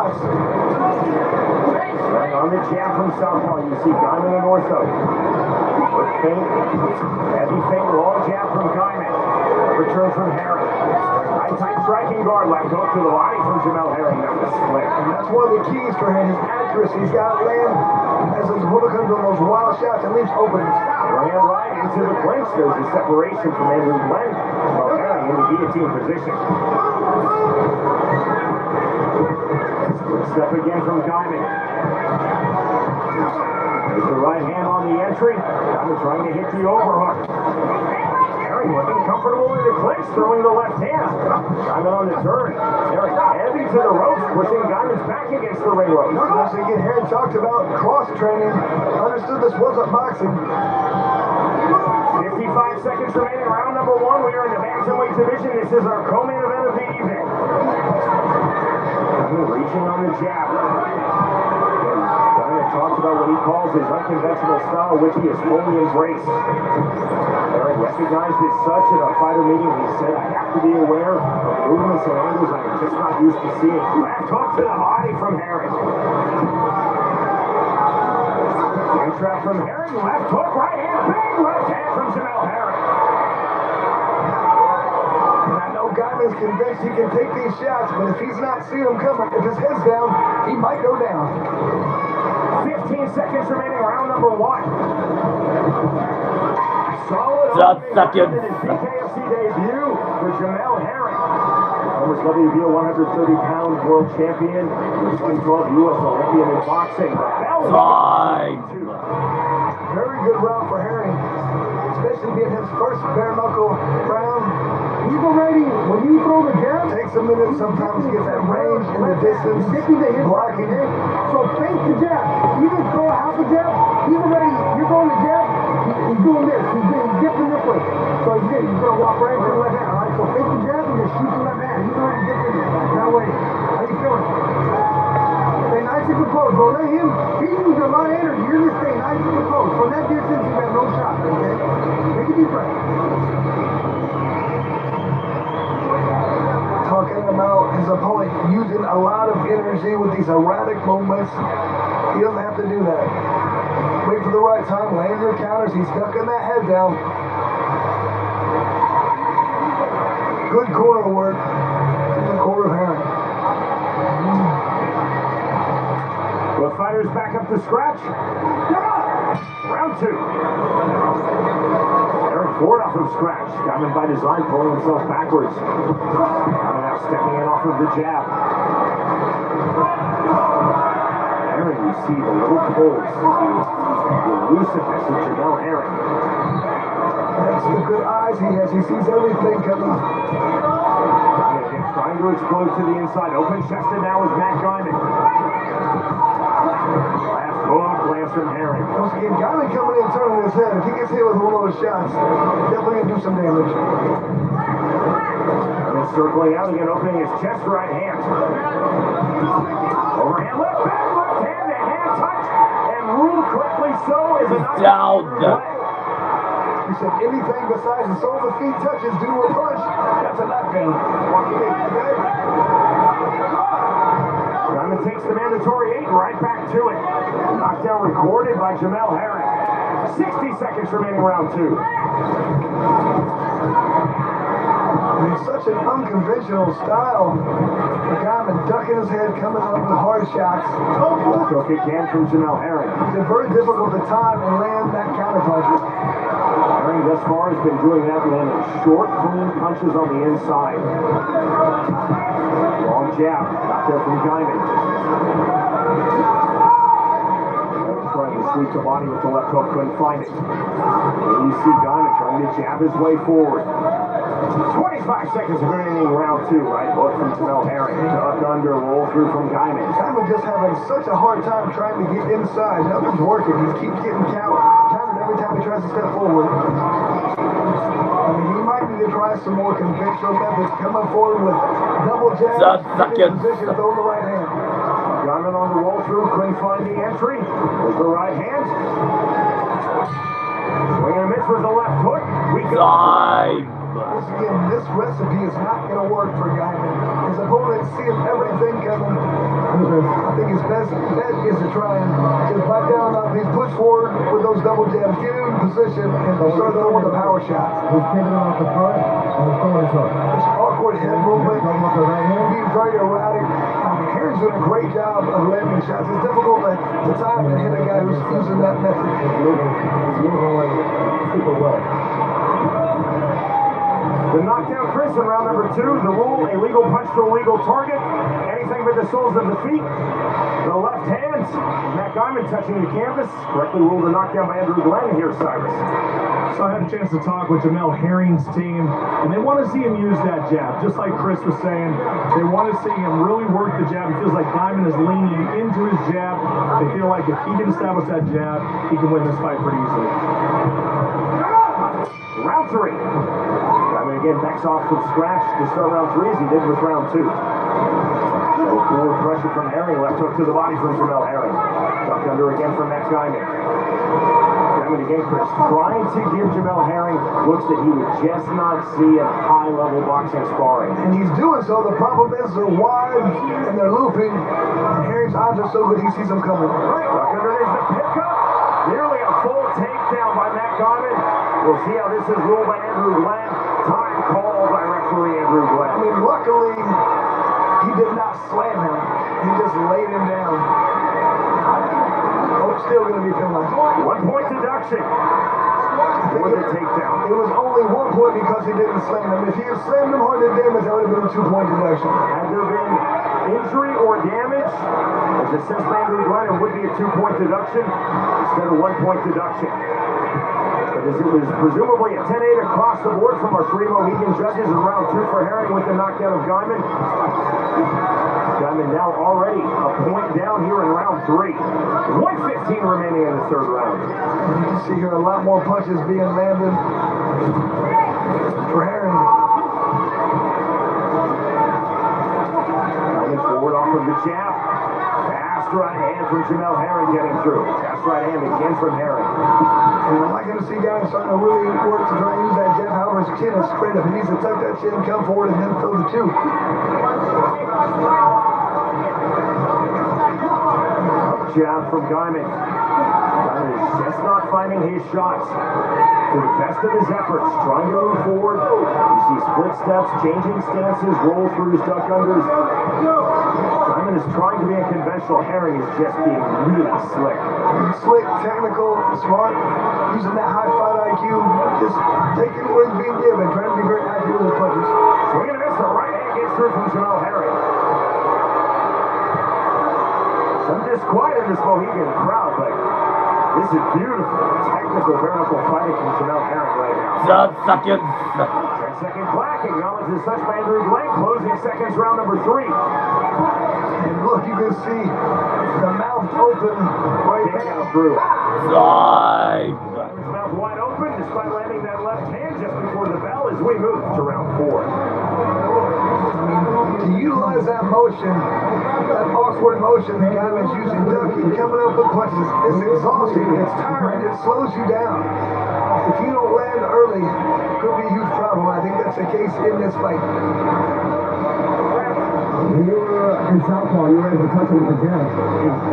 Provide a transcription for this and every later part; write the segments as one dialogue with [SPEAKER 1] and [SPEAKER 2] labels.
[SPEAKER 1] shots.
[SPEAKER 2] Right on the jab from southpaw, you see Guyman and ortho. Quick feint, heavy feint, long jab from Guyman. Return from Herring. High tight striking guard, left hook to the body from Jamel Herring. That was split.
[SPEAKER 1] And that's one of the keys for him, his accuracy. He's got to land as his opponent comes on those wild shots and leaves openings.
[SPEAKER 2] Land right into the clinch. There's a separation from Andrew Glenn. Jamel Herring in the guillotine position. Quick step again from Guyman. There's the right hand on the entry. Guyman trying to hit the overhook. Herring looking comfortable in the clinch, throwing the left hand. Guyman on the turn. Herring heavy to the ropes, pushing Guyman's back against the ring ropes.
[SPEAKER 1] Once again, Herring talked about cross-training. Understood this wasn't boxing.
[SPEAKER 2] 55 seconds remaining, round number one. We are in the bantamweight division. This is our co-main event of the evening. Reaching on the jab. Guyman talks about what he calls his unconventional style, which he has fully embraced. Herring recognized as such at a fighter meeting. He said, I have to be aware of movements and angles I am just not used to seeing. Left hook to the body from Herring. Hand trap from Herring. Left hook, right hand, big left hand from Jamel Herring.
[SPEAKER 1] Guyman's convinced he can take these shots, but if he's not seeing them coming, if his head's down, he might go down.
[SPEAKER 2] 15 seconds remaining, round number one. Solid
[SPEAKER 3] seconds.
[SPEAKER 2] PKFC debut for Jamel Herring. Former WBO 130-pound world champion, 2012 U.S. Olympian in boxing.
[SPEAKER 1] Very good round for Herring, especially being his first bare knuckle round. He's already, when you throw the jab, takes a minute sometimes to get that range in the distance, blocking it.
[SPEAKER 4] So fake the jab. Even throw a half a jab, he's already, you're throwing the jab, he's doing this, he's dipping this way. So he's good, he's going to walk right into the left hand, all right? So fake the jab and just shoot the left hand. He's already dipping it that way. How you feeling? Stay nice and composed, bro. Let him, he used a lot of energy. You're just staying nice and composed. From that distance, you got no shot, okay? Take a deep breath.
[SPEAKER 1] Talking about his opponent using a lot of energy with these erratic movements. He doesn't have to do that. Wait for the right time, land your counters. He's ducking that head down. Good corner work. Good corner of Herring.
[SPEAKER 2] Both fighters back up to scratch. Round two. Herring forward off of scratch. Guyman by design pulling himself backwards. Guyman now stepping in off of the jab. Herring, you see the little pulls. The elusiveness of Jamel Herring.
[SPEAKER 1] That's the good eyes he has. He sees everything coming.
[SPEAKER 2] Guyman again trying to explode to the inside. Open chested now is Matt Guyman. Last hook lands from Herring.
[SPEAKER 1] Once again, Guyman coming in, turning his head. If he gets hit with one of those shots, definitely gonna do some damage.
[SPEAKER 2] Guyman circling out again, opening his chest, right hand. Overhand left, back left hand, the hand touch, and ruled correctly so is a
[SPEAKER 3] down.
[SPEAKER 1] He said anything besides the sole of the feet touches due to a punch, that's a knockdown.
[SPEAKER 2] Guyman takes the mandatory 8 right back to it. Knockdown recorded by Jamel Herring. 60 seconds remaining, round two.
[SPEAKER 1] It's such an unconventional style. The Guyman ducking his head, coming up with hard shots.
[SPEAKER 2] Hook again from Jamel Herring.
[SPEAKER 1] It's very difficult to time and land that counter punch.
[SPEAKER 2] Herring thus far has been doing that, landing short, clean punches on the inside. Long jab, got there from Guyman. Trying to sweep the body with the left hook, couldn't find it. And you see Guyman trying to jab his way forward. 25 seconds remaining, round two. Right hook from Jamel Herring. Duck under, roll through from Guyman.
[SPEAKER 1] Guyman just having such a hard time trying to get inside. Nothing's working. He keeps getting countered every time he tries to step forward. I mean, he might need to try some more conventional methods. Coming forward with double jabs, get in position, throw the right hand.
[SPEAKER 2] Guyman on the roll through, couldn't find the entry. With the right hand. Swing and miss with the left hook. We go.
[SPEAKER 1] This once again, this recipe is not going to work for Guyman. His opponent's seeing everything coming. I think his best bet is to try and just bite down up. He's pushed forward with those double jabs, get him in position, and start throwing the power shots.
[SPEAKER 4] He's pivoting off the front, and he's throwing his hook.
[SPEAKER 1] This awkward head movement, being very erratic. Herring's doing a great job of landing shots. It's difficult to time and hit a guy who's using that method.
[SPEAKER 4] He's moving like super well.
[SPEAKER 2] The knockdown, Chris, in round number 2. The rule, a legal punch to a legal target. Anything but the soles of the feet. The left hand. Matt Guyman touching the canvas. Correctly ruled a knockdown by Andrew Glenn here, Cyrus.
[SPEAKER 3] So I had a chance to talk with Jamel Herring's team, and they want to see him use that jab, just like Chris was saying. They want to see him really work the jab. It feels like Guyman is leaning into his jab. They feel like if he can establish that jab, he can win this fight pretty easily.
[SPEAKER 2] Round 3. Guyman again backs off from scratch to start round 3 as he did with round 2. So forward pressure from Herring, left hook to the body from Jamel Herring. Ducked under again from Matt Guyman. Guyman again, Chris, trying to give Jamel Herring looks that he would just not see at high-level boxing sparring.
[SPEAKER 1] And he's doing so. The problem is they're wide and they're looping. And Herring's odds are so good he sees them coming.
[SPEAKER 2] Ducked underneath the pickup. Nearly a full takedown by Matt Guyman. We'll see how this is ruled by Andrew Glenn. Time called by referee Andrew Glenn.
[SPEAKER 1] I mean, luckily, he did not slam him. He just laid him down. Oh, still going to be penalized.
[SPEAKER 2] 1 point deduction for the takedown.
[SPEAKER 1] It was only 1 point because he didn't slam him. If he had slammed him hard to damage, that would have been a 2-point deduction.
[SPEAKER 2] Had there been injury or damage, as assessed by Andrew Glenn, it would be a 2-point deduction instead of 1-point deduction. But as it was presumably a 10-8 across the board from our 3 Mohegan judges in round 2 for Herring with the knockdown of Guyman. Guyman now already a point down here in round 3. 1:15 remaining in the 3rd round.
[SPEAKER 1] You can see here a lot more punches being landed for Herring.
[SPEAKER 2] Guyman forward off of the jab. Fast right hand from Jamel Herring getting through. Fast right hand again from Herring.
[SPEAKER 1] And I'm not going to see guys starting to really work to try and use that jab. However, his chin is straight up. He needs to tuck that chin, come forward, and then throw the 2.
[SPEAKER 2] Jab from Guyman. Guyman is just not finding his shots. To the best of his efforts, trying to move forward. You see split steps, changing stances, roll throughs, duck unders. Guyman is trying to be unconventional. Herring is just being really slick.
[SPEAKER 1] Slick, technical, smart, using that high fight IQ, just taking what is being given, trying to be very accurate with his punches.
[SPEAKER 2] Swing and a miss. The right hand gets through from Jamel Herring. Some disquiet in this Mohegan crowd, but this is beautiful. Technical, bare-knuckle fighting from Jamel Herring right now. 10-second clock, acknowledges such by Andrew Glenn. Closing seconds, round number 3.
[SPEAKER 1] And look, you can see the mouth open right
[SPEAKER 2] Takedown
[SPEAKER 1] now.
[SPEAKER 2] through.
[SPEAKER 3] Side.
[SPEAKER 2] His mouth wide open despite landing that left hand just before the bell as we move to round 4.
[SPEAKER 1] To utilize that motion, that awkward motion the guy was using, ducking, coming up with punches, it's exhausting, it's tiring, it slows you down. If you don't land early, it could be a huge problem. I think that's the case in this fight.
[SPEAKER 4] When you were in Southpaw, you were able to touch him with the jab.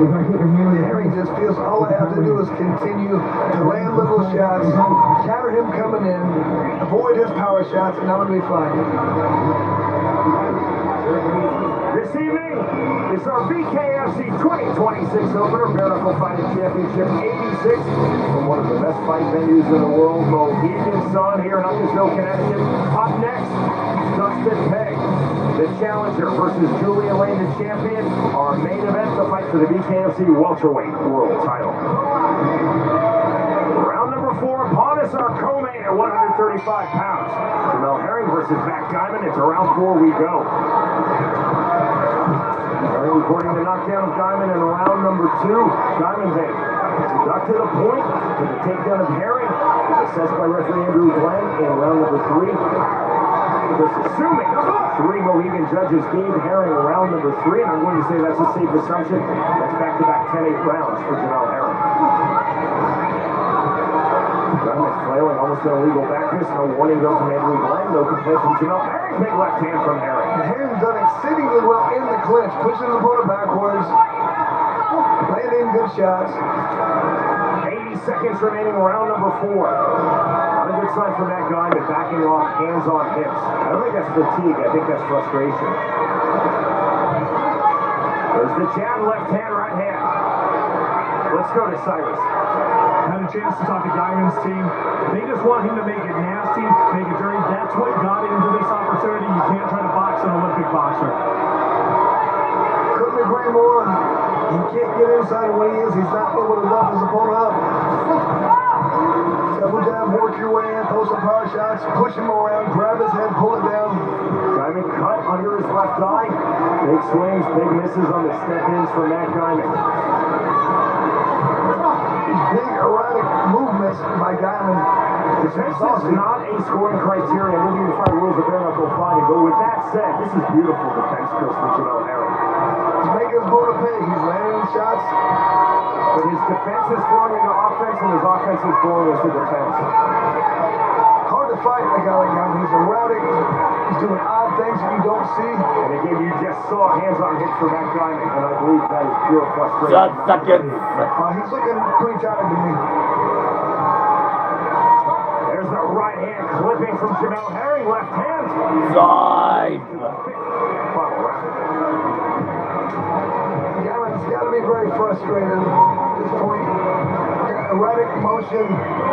[SPEAKER 4] He's like keeping him in the
[SPEAKER 1] Herring just feels all I have to do is continue to land little shots, counter him coming in, avoid his power shots, and I'm going to be fine.
[SPEAKER 2] This evening is our BKFC 2026 opener, Bare Knuckle Fighting Championship 86, from one of the best fight venues in the world, Mohegan Sun here in Uncasville, Connecticut. Up next, Dustin Pegg, the challenger, versus Julia Lane, the champion. Our main event, the fight for the BKFC welterweight world title. Round number 4 upon us, our co-main at 135 pounds. Jamel Herring versus Matt Guyman. It's round 4 we go. Herring recording the knockdown of Guyman in round number 2. Guyman then ducked to the point to the takedown of Herring. Is assessed by referee Andrew Glenn in round number 3. Just assuming 3 Mohegan judges gave Herring round number 3, and I'm going to say that's a safe assumption. That's back-to-back 10-8 rounds for Jamel Herring. Guyman flailing Almost an illegal back fist. No warning though from Andrew Glenn. No complaint from Jamel Herring. Big left hand from Herring.
[SPEAKER 1] And Herring's done exceedingly well in the clinch, pushing his opponent backwards, landing good shots.
[SPEAKER 2] 80 seconds remaining, round number 4. Not a good sign for Matt Guyman, backing off, hands on hips. I don't think that's fatigue, I think that's frustration. There's the jab, left hand, right hand. Let's go to Cyrus.
[SPEAKER 3] Had a chance to talk to Guyman's team. They just want him to make it nasty, make it dirty. That's what got into this opportunity. You can't try to box an Olympic boxer.
[SPEAKER 1] Couldn't agree more. He can't get inside when he is. He's not able to rough his opponent up. Double jab, work your way in, throw some power shots, push him around, grab his head, pull it down.
[SPEAKER 2] Guyman cut under his left eye. Big swings, big misses on the step-ins for Matt Guyman.
[SPEAKER 1] Big erratic movements by Guyman.
[SPEAKER 2] Defense is not a scoring criteria under the unified rules of bare knuckle fighting, but with that said, this is beautiful defense skills from Jamel Herring.
[SPEAKER 1] He's making his opponent pay. He's landing shots.
[SPEAKER 2] But his defense is flowing into offense, and his offense is flowing into defense.
[SPEAKER 1] Hard to fight a guy like Guyman. He's erratic. He's doing odd things that you don't see.
[SPEAKER 2] And again, you just saw hands-on hits for Matt Guyman, and I believe that is pure frustration.
[SPEAKER 1] He's looking pretty tired to me.
[SPEAKER 2] There's the right hand clipping from Jamel Herring, left hand.
[SPEAKER 5] Side.
[SPEAKER 2] Final round.
[SPEAKER 1] Guyman's got to be very frustrated at this point. Erratic motion,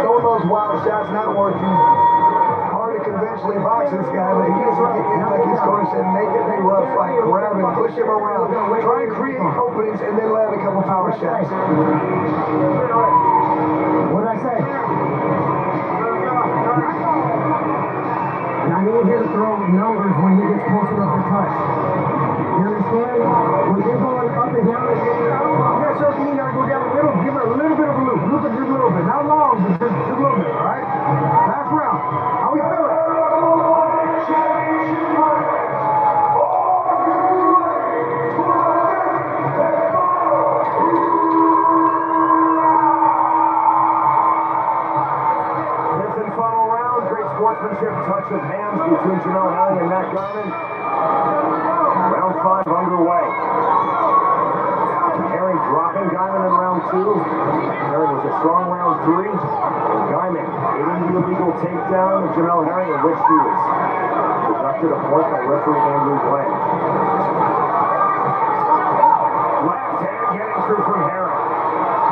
[SPEAKER 1] throwing those wild shots, not working. Hard to conventionally box this guy, but he doesn't get in like his coach said, make it a rough fight. Grab him, push him around, try and create openings, and then land a couple power shots.
[SPEAKER 4] What did I say? And I need you to throw numbers when he gets close enough to touch. You understand? When you're going up and down, yeah, sir, you gotta go down the middle, give it a little bit of a loop. Loop it just a little bit. Not long, but just a little bit, all right? Last round. How we feeling?
[SPEAKER 2] Fifth and final round, great sportsmanship, touch of hands between Jamel Herring and Matt Guyman. Round 5 underway. Herring dropping Guyman in round 2. Herring with a strong round 3. Guyman getting the illegal takedown of Jamel Herring, in which he was deducted a point by referee Andrew Glenn. Left hand getting through from Herring.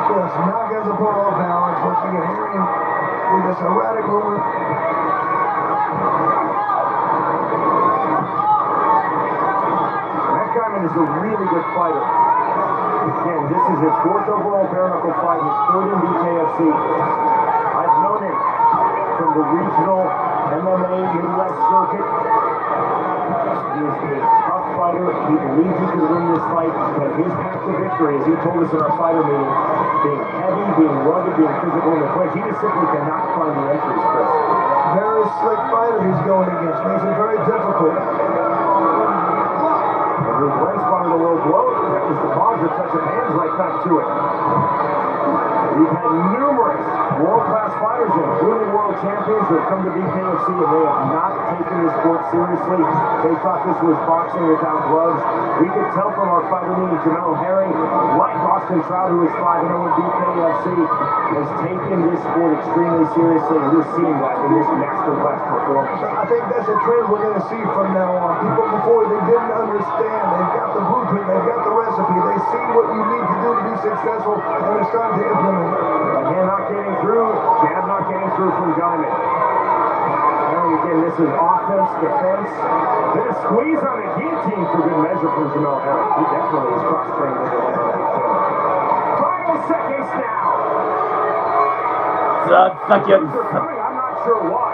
[SPEAKER 1] Just knock his opponent off balance, once you get Herring with this erratic movement.
[SPEAKER 2] Matt Guyman is a really good fighter. Again, this is his 4th overall bare knuckle fight, his 3rd in BKFC. I've known him from the regional MMA Midwest circuit. He is a tough fighter. He believes he can win this fight, but his path to victory, as he told us in our fighter meeting, being heavy, being rugged, being physical in the clinch, he just simply cannot find the entries, Chris.
[SPEAKER 1] Very slick fighter he's going against. Makes it very difficult.
[SPEAKER 2] Andrew Glenn spotted a low blow. That was the positive touch of hands right back to it. We've had numerous world-class fighters, including world champions, who have come to BKFC, and they have not taken this sport seriously. They thought this was boxing without gloves. We could tell from our fighter meeting, Jamel Herring, like Austin Trout, who is 5-0 in BKFC, has taken this sport extremely seriously, and we're seeing that in this masterclass performance.
[SPEAKER 1] I think that's a trend we're going to see from now on. People before, they didn't understand. They've got the blueprint, they've got the recipe. They see what you need to do to be successful, and they're starting to implement it.
[SPEAKER 2] Hand not getting through, jab not getting through from Guyman. And again, this is offense, defense. Then a squeeze on the guillotine for good measure from Jamel Herring. He definitely is cross-trained with the Final seconds now.
[SPEAKER 5] Seconds.
[SPEAKER 2] I'm not sure why.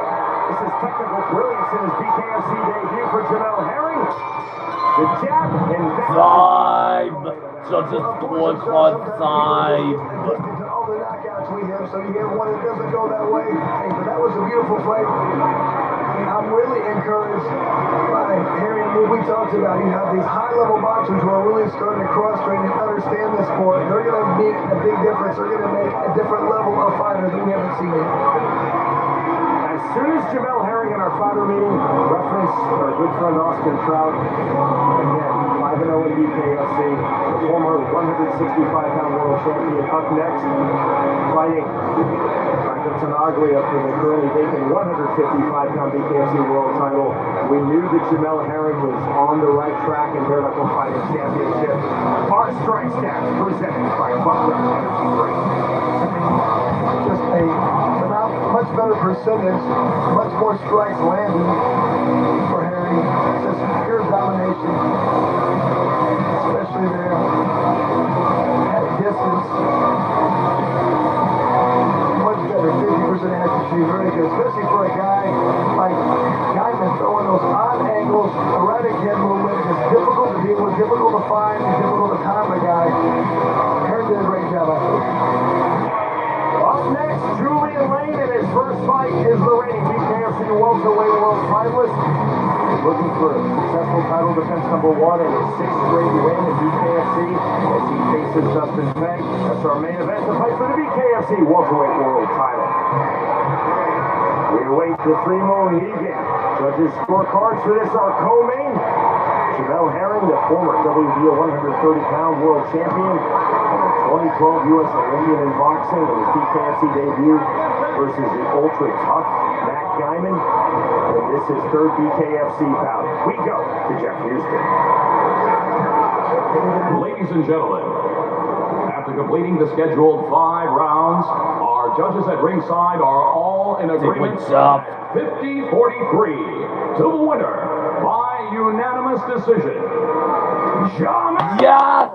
[SPEAKER 2] This is technical brilliance in his BKFC debut for Jamel Herring. The jab and that.
[SPEAKER 5] Side. Judges scorecard side.
[SPEAKER 1] All the knockouts we have, so you get one that doesn't go that way. Hey, but that was a beautiful fight. I'm really encouraged by hearing what we talked about. You have these high-level boxers who are really starting to cross-train and understand the sport. They're going to make a big difference. They're going to make a different level of fighter than we haven't seen yet.
[SPEAKER 2] soon as Jamel Herring in our fighter meeting referenced our good friend Austin Trout, again, 5-0 in BKFC, the former 165-pound world champion, up next, fighting Franco Tenaglia for the currently vacant 155-pound BKFC world title. We knew that Jamel Herring was on the right track in Bare Knuckle Fighting Championship. Our strike stats presented by Buckler Energy Drink.
[SPEAKER 1] Just a much better percentage, much more strikes landed for Harry. Just pure domination, especially there at distance. Much better, 50% accuracy, very good, especially for a guy like Guyman throwing those odd angles, erratic head movement. It's difficult to deal with, difficult to find, and difficult to time a guy. Harry did a great job, I think.
[SPEAKER 2] Up next, Julian Lane in his first fight is the reigning BKFC welterweight world finalist. He's looking for a successful title defense #1 and his 6th straight win in BKFC as he faces Dustin Feng. That's our main event, the fight for the BKFC welterweight world title. We await the three Mohegan. Judges' scorecards for this are co-main. Jamel Herring, the former WBO 130-pound world champion, and the 2012 U.S. Olympian in boxing in his BKFC debut versus the ultra-tough Matt Guyman. And this is third BKFC bout. We go to Jeff Houston.
[SPEAKER 6] Ladies and gentlemen, after completing the scheduled 5 rounds, our judges at ringside are all in agreement.
[SPEAKER 5] What's up?
[SPEAKER 6] 50-43 to the winner by unanimous decision. Jamel.
[SPEAKER 5] Yes!